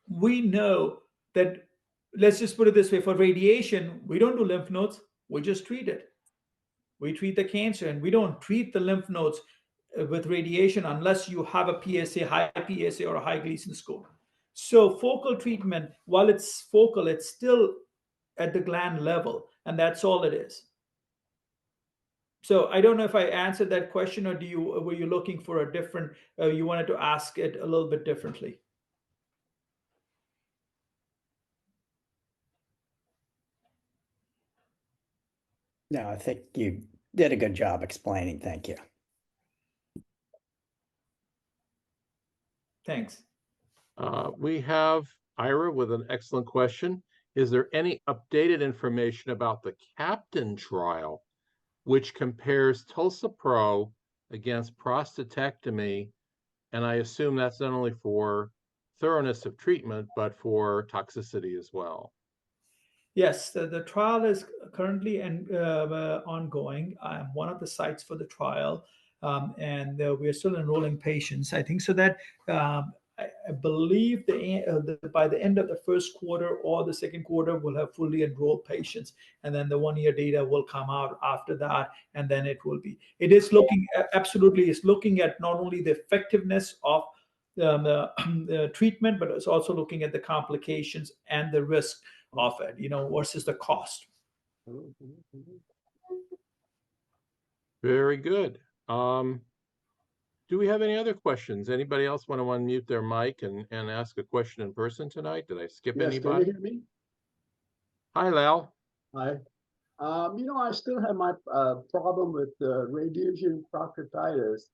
we know that, let's just put it this way, for radiation, we don't do lymph nodes, we just treat it. We treat the cancer, and we don't treat the lymph nodes with radiation unless you have a PSA, high PSA or a high Gleason score. So focal treatment, while it's focal, it's still at the gland level, and that's all it is. So I don't know if I answered that question, or were you looking for a different, you wanted to ask it a little bit differently? No, I think you did a good job explaining. Thank you. Thanks. We have Ira with an excellent question. Is there any updated information about the Captain trial, which compares Tulsa Pro against prostatectomy? And I assume that's not only for thoroughness of treatment, but for toxicity as well. Yes, the trial is currently ongoing. I'm one of the sites for the trial, and we are still enrolling patients. I think so that I believe by the end of the first quarter or the second quarter, we'll have fully enrolled patients, and then the 1-year data will come out after that, and then it will be. It is looking absolutely. It's looking at not only the effectiveness of the treatment, but it's also looking at the complications and the risk of it, versus the cost. Very good. Do we have any other questions? Anybody else want to unmute their mic and ask a question in person tonight? Did I skip anybody? Can you hear me? Hi, Lal. Hi. I still have my problem with radiation proctitis,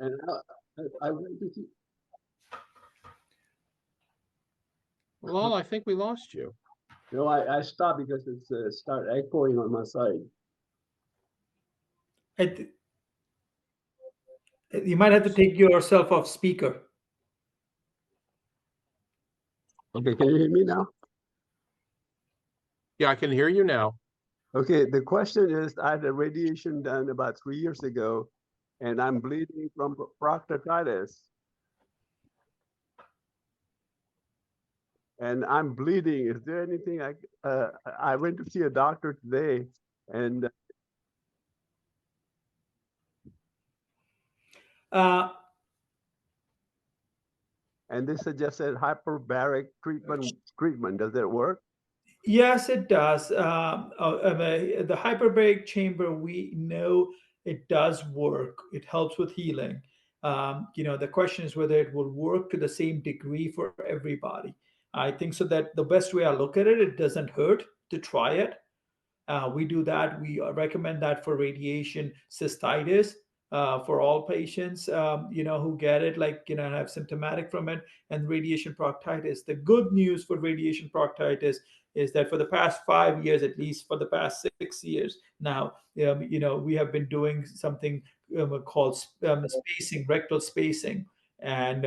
and I went to see. Lal, I think we lost you. No, I stopped because it's start echoing on my side. You might have to take yourself off speaker. Okay, can you hear me now? Yeah, I can hear you now. Okay, the question is, I had a radiation done about 3 years ago, and I'm bleeding from proctitis. And I'm bleeding. Is there anything I went to see a doctor today, and they suggested hyperbaric treatment. Does that work? Yes, it does. The hyperbaric chamber, we know it does work. It helps with healing. The question is whether it will work to the same degree for everybody. I think so that the best way I look at it, it doesn't hurt to try it. We do that. We recommend that for radiation cystitis for all patients, who get it, have symptomatic from it, and radiation proctitis. The good news for radiation proctitis is that for the past 5 years, at least for the past 6 years now, we have been doing something called spacing, rectal spacing, and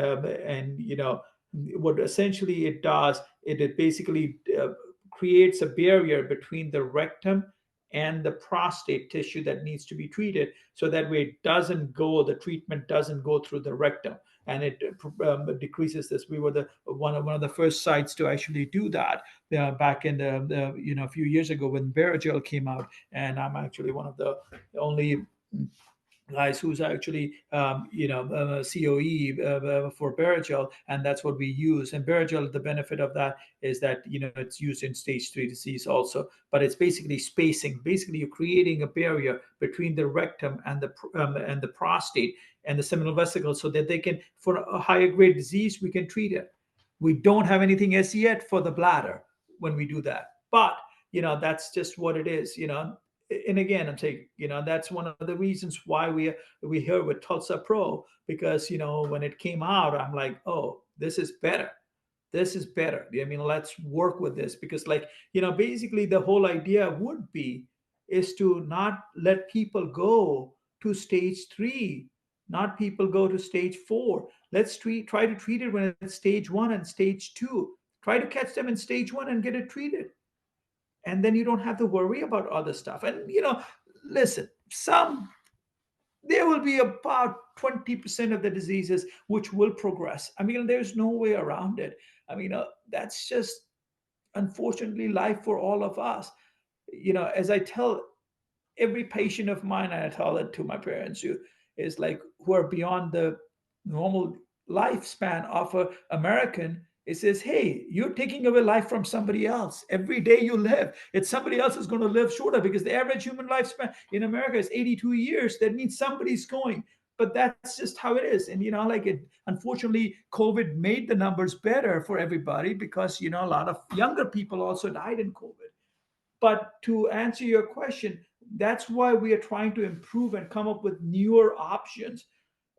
what essentially it does, it basically creates a barrier between the rectum and the prostate tissue that needs to be treated, so that way the treatment doesn't go through the rectum, and it decreases this. We were one of the first sites to actually do that back in a few years ago when Barrigel came out, and I'm actually one of the only guys who's actually COE for Barrigel, and that's what we use. And Barrigel, the benefit of that is that it's used in stage 3 disease also, but it's basically spacing. Basically, you're creating a barrier between the rectum and the prostate and the seminal vesicle, so that they can, for a higher grade disease, we can treat it. We don't have anything as yet for the bladder when we do that, but that's just what it is. And again, I'm saying, that's one of the reasons why we here with Tulsa Pro, because when it came out, I'm like, oh, this is better. This is better. I mean, let's work with this, because basically the whole idea would be is to not let people go to stage 3, not people go to stage 4. Let's try to treat it when it's stage 1 and stage 2. Try to catch them in stage 1 and get it treated. And then you don't have to worry about other stuff. And listen, there will be about 20% of the diseases which will progress. I mean, there's no way around it. I mean, that's just unfortunately life for all of us. As I tell every patient of mine, and I tell it to my parents who is like, who are beyond the normal lifespan of an American, it says, hey, you're taking away life from somebody else. Every day you live, it's somebody else is going to live shorter, because the average human lifespan in America is 82 years. That means somebody's going. But that's just how it is. And, unfortunately, COVID made the numbers better for everybody, because, a lot of younger people also died in COVID. But to answer your question, that's why we are trying to improve and come up with newer options.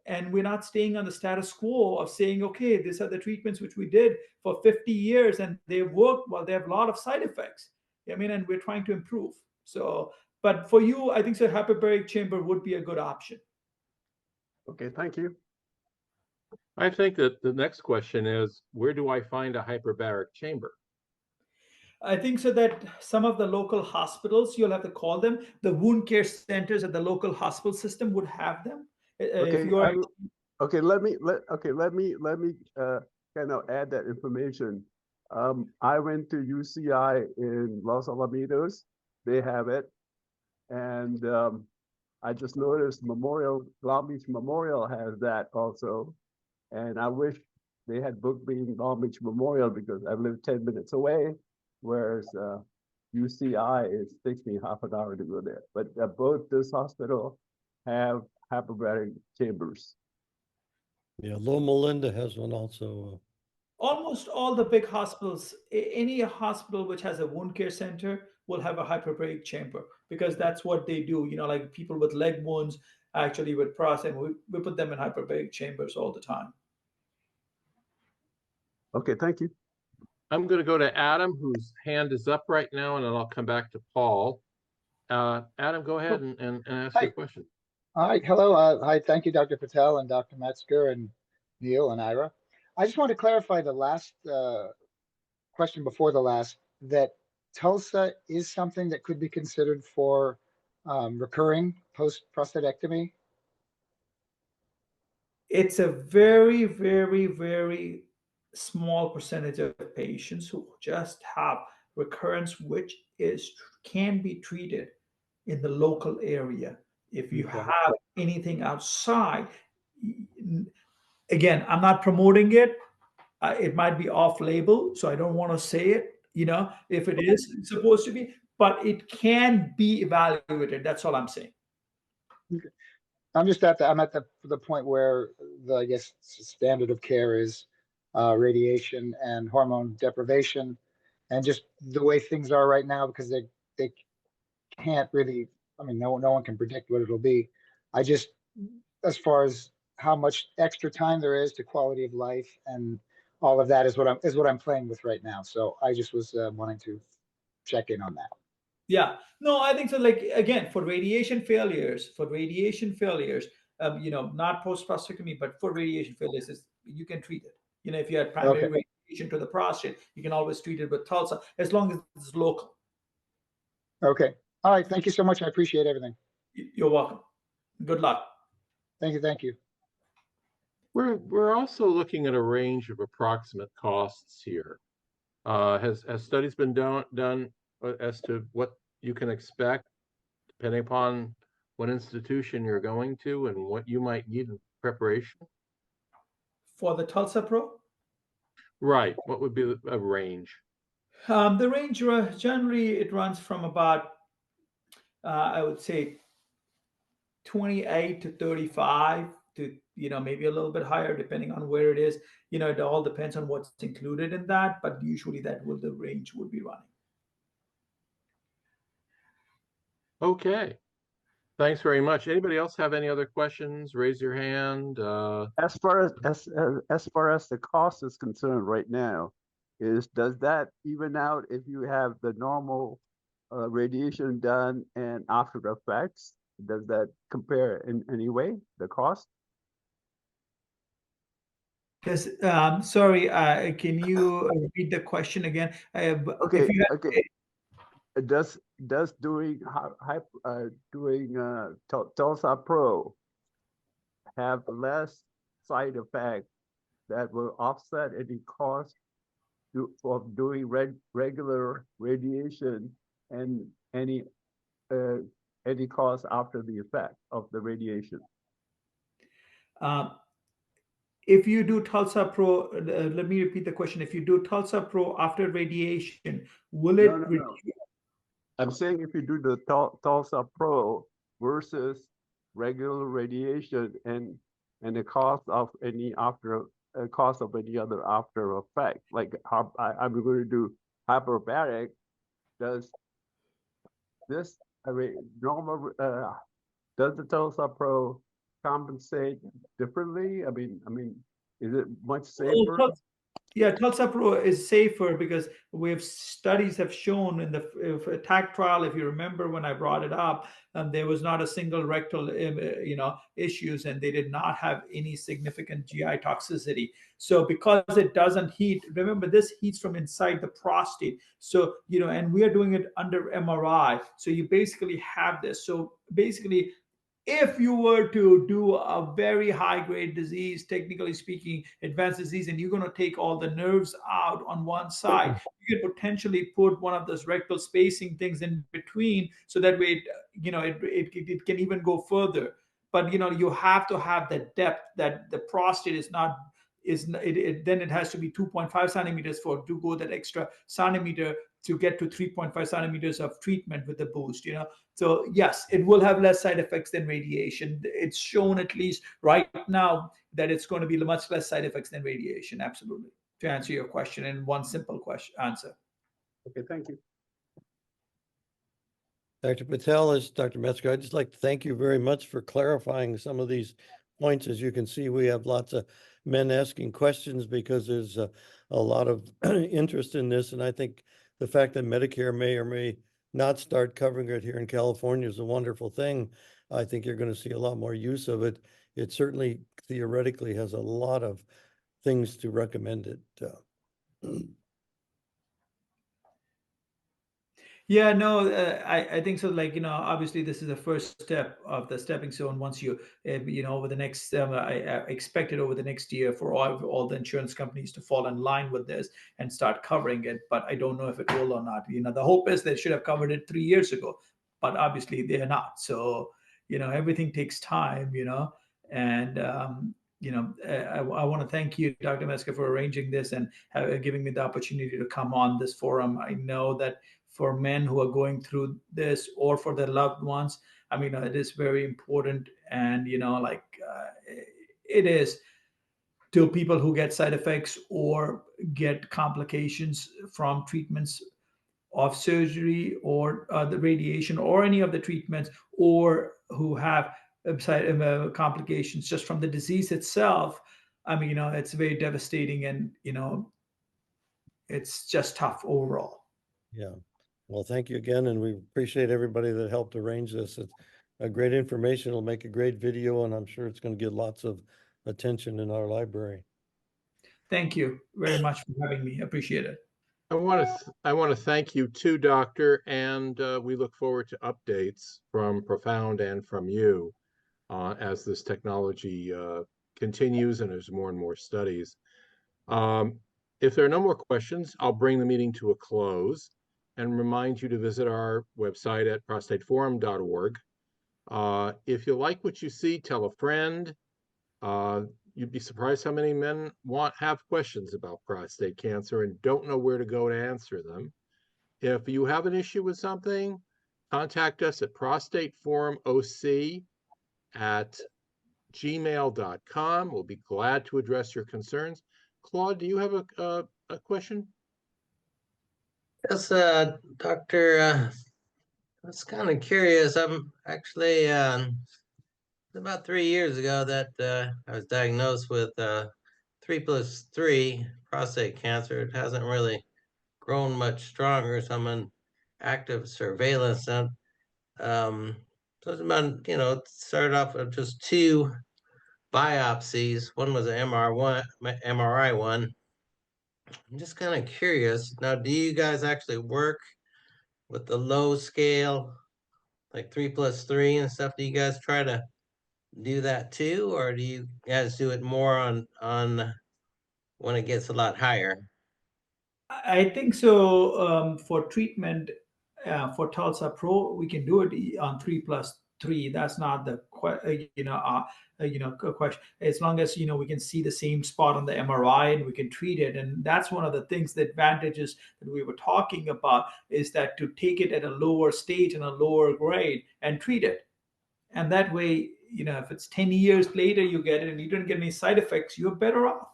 And we're not staying on the status quo of saying, okay, these are the treatments which we did for 50 years and they've worked. Well, they have a lot of side effects. I mean, and we're trying to improve. So, but for you, I think so hyperbaric chamber would be a good option. Okay, thank you. I think that the next question is, where do I find a hyperbaric chamber? I think so that some of the local hospitals, you'll have to call them. The wound care centers at the local hospital system would have them. Okay, If you're okay, let me kind of add that information. I went to UCI in Los Alamitos. They have it. And I just noticed Long Beach Memorial has that also. And I wish they had booked me in Long Beach Memorial, because I live 10 minutes away, whereas UCI takes me half an hour to go there. But both this hospital have hyperbaric chambers. Yeah, Loma Linda has one also. almost all the big hospitals, any hospital which has a wound care center will have a hyperbaric chamber, because that's what they do. Like people with leg wounds, actually with prostate, we put them in hyperbaric chambers all the time. Okay, thank you. I'm going to go to Adam, whose hand is up right now, and then I'll come back to Paul. Adam, go ahead and ask your question. All right. Hello. Hi. Thank you, Dr. Patel and Dr. Metzger and Neil and Ira. I just want to clarify the last question before the last, that TULSA is something that could be considered for recurring post-prostatectomy. It's a very, very, very small percentage of patients who just have recurrence, which can be treated in the local area. If you have anything outside, again, I'm not promoting it. It might be off label, so I don't want to say it, if it is supposed to be, but it can be evaluated. That's all I'm saying. Okay. I'm at the point where I guess standard of care is radiation and hormone deprivation, and just the way things are right now, because they can't really, no one can predict what it'll be. I just, as far as how much extra time there is to quality of life and all of that is what I'm playing with right now. So I just was wanting to check in on that. Yeah, no, I think so. Like, again, for radiation failures, not post-prostatectomy, but for radiation failures, you can treat it. If you had primary radiation to the prostate, you can always treat it with TULSA, as long as it's local. Okay. All right. Thank you so much. I appreciate everything. You're welcome. Good luck. Thank you. Thank you. We're also looking at a range of approximate costs here. Has studies been done as to what you can expect depending upon what institution you're going to and what you might need in preparation? For the Tulsa Pro, Right. What would be a range? the range generally it runs from about I would say 28 to 35 to maybe a little bit higher depending on where it is. It all depends on what's included in that, but usually that will the range would be running. Okay. Thanks very much. Anybody else have any other questions? Raise your hand. As far as the cost is concerned right now, does that even out if you have the normal radiation done and after effects? Does that compare in any way, the cost? Yes, sorry, can you repeat the question again? Okay, If you have, okay. Does doing Tulsa Pro have less side effects that will offset any cost of doing regular radiation and any cost after the effect of the radiation? if you do Tulsa Pro, let me repeat the question. If you do Tulsa Pro after radiation, will it No. I'm saying if you do the Tulsa Pro versus regular radiation and the cost of any other after effect, like I'm going to do hyperbaric, does this normal does the Tulsa Pro compensate differently? I mean, is it much safer? Yeah, Tulsa Pro is safer because studies have shown in the attack trial, if you remember when I brought it up, there was not a single rectal issues, and they did not have any significant GI toxicity. So because it doesn't heat, remember this heats from inside the prostate. So and we are doing it under MRI. So you basically have this. So basically, if you were to do a very high grade disease, technically speaking, advanced disease, and you're going to take all the nerves out on one side, you could potentially put one of those rectal spacing things in between, so that way, it can even go further. But you have to have the depth that the prostate is not. Then it has to be 2.5 centimeters to go that extra centimeter to get to 3.5 centimeters of treatment with the boost. So yes, it will have less side effects than radiation. It's shown, at least right now, that it's going to be much less side effects than radiation. Absolutely. To answer your question in one simple answer. Okay, thank you. Dr. Patel, is Dr. Metzger, I'd just like to thank you very much for clarifying some of these points. As you can see, we have lots of men asking questions because there's a lot of interest in this. And I think the fact that Medicare may or may not start covering it here in California is a wonderful thing. I think you're going to see a lot more use of it. It certainly theoretically has a lot of things to recommend it. Yeah, no, I think so. Like, obviously this is the first step of the stepping stone. Once you, over the next, I expect it over the next year for all the insurance companies to fall in line with this and start covering it. But I don't know if it will or not. The hope is they should have covered it 3 years ago, but obviously they're not. So, everything takes time, and, I want to thank you, Dr. Metzger, for arranging this and giving me the opportunity to come on this forum. I know that for men who are going through this or for their loved ones, it is very important. And, it is to people who get side effects or get complications from treatments of surgery or the radiation or any of the treatments, or who have complications just from the disease itself. It's very devastating, and, it's just tough overall. Yeah. Well, thank you again, and we appreciate everybody that helped arrange this. It's a great information. It'll make a great video, and I'm sure it's going to get lots of attention in our library. Thank you very much for having me. Appreciate it. I want to thank you too, Doctor, and we look forward to updates from Profound and from you as this technology continues and there's more and more studies. If there are no more questions, I'll bring the meeting to a close and remind you to visit our website at prostateforum.org. If you like what you see, tell a friend. You'd be surprised how many men have questions about prostate cancer and don't know where to go to answer them. If you have an issue with something, contact us at prostateforumoc@gmail.com. We'll be glad to address your concerns. Claude, do you have a question? Yes, Doctor, I was kind of curious. I'm actually, about 3 years ago that I was diagnosed with 3+3 prostate cancer. It hasn't really grown much stronger, so I'm on active surveillance. And so it's about, it started off with just 2 biopsies. One was an MRI one. I'm just kind of curious. Now, do you guys actually work with the low scale, like 3+3 and stuff? Do you guys try to do that too, or do you guys do it more on when it gets a lot higher? I think so. For treatment for Tulsa Pro, we can do it on 3+3. That's not the question. As long as we can see the same spot on the MRI and we can treat it, and that's one of the things. The advantages that we were talking about is that to take it at a lower stage and a lower grade and treat it, and that way, if it's 10 years later you get it and you don't get any side effects, you're better off.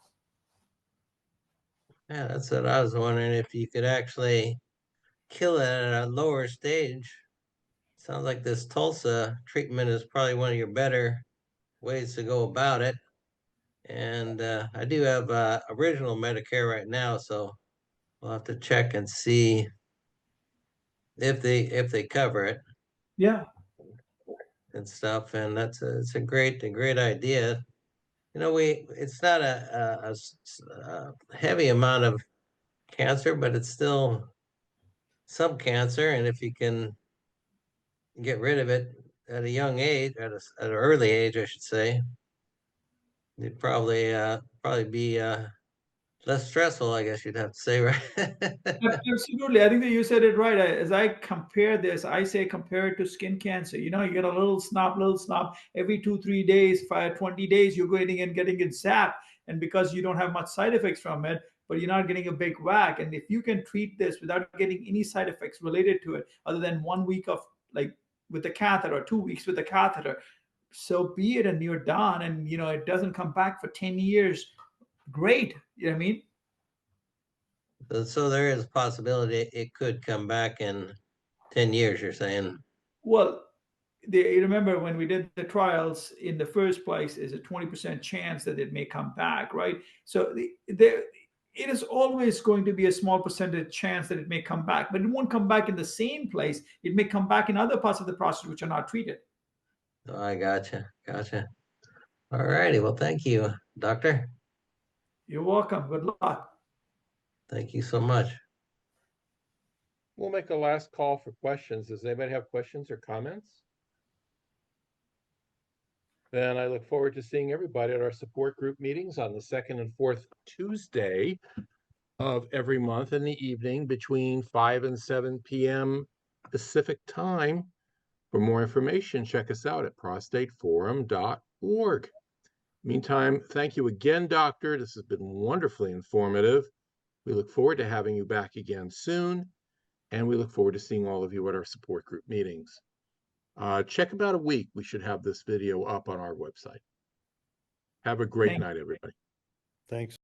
Yeah, that's what I was wondering, if you could actually kill it at a lower stage. Sounds like this Tulsa treatment is probably one of your better ways to go about it. And I do have original Medicare right now, so we'll have to check and see if they cover it Yeah. and stuff. And it's a great idea. It's not a heavy amount of cancer, but it's still some cancer, and if you can get rid of it at a young age, at an early age, I should say, you'd probably be less stressful, I guess you'd have to say, right? Absolutely. I think that you said it right. As I compare this, I say compare it to skin cancer. You get a little snot every 2-3 days, 20 days, you're going and getting it zapped. And because you don't have much side effects from it, but you're not getting a big whack. And if you can treat this without getting any side effects related to it, other than 1 week of with the catheter or 2 weeks with the catheter, so be it, and you're done. And it doesn't come back for 10 years. Great. You know what I mean? So there is a possibility it could come back in 10 years, you're saying? Well, you remember when we did the trials in the first place, is a 20% chance that it may come back, right? So it is always going to be a small percentage chance that it may come back, but it won't come back in the same place. It may come back in other parts of the prostate which are not treated. Oh, I gotcha. All righty. Well, thank you, doctor. You're welcome. Good luck. Thank you so much. We'll make a last call for questions. Does anybody have questions or comments? Then I look forward to seeing everybody at our support group meetings on the 2nd and 4th Tuesday of every month in the evening between 5 and 7 p.m. Pacific time. For more information, check us out at prostateforum.org. Meantime, thank you again, Doctor. This has been wonderfully informative. We look forward to having you back again soon, and we look forward to seeing all of you at our support group meetings. Check about a week. We should have this video up on our website. Have a great night, everybody. Thanks.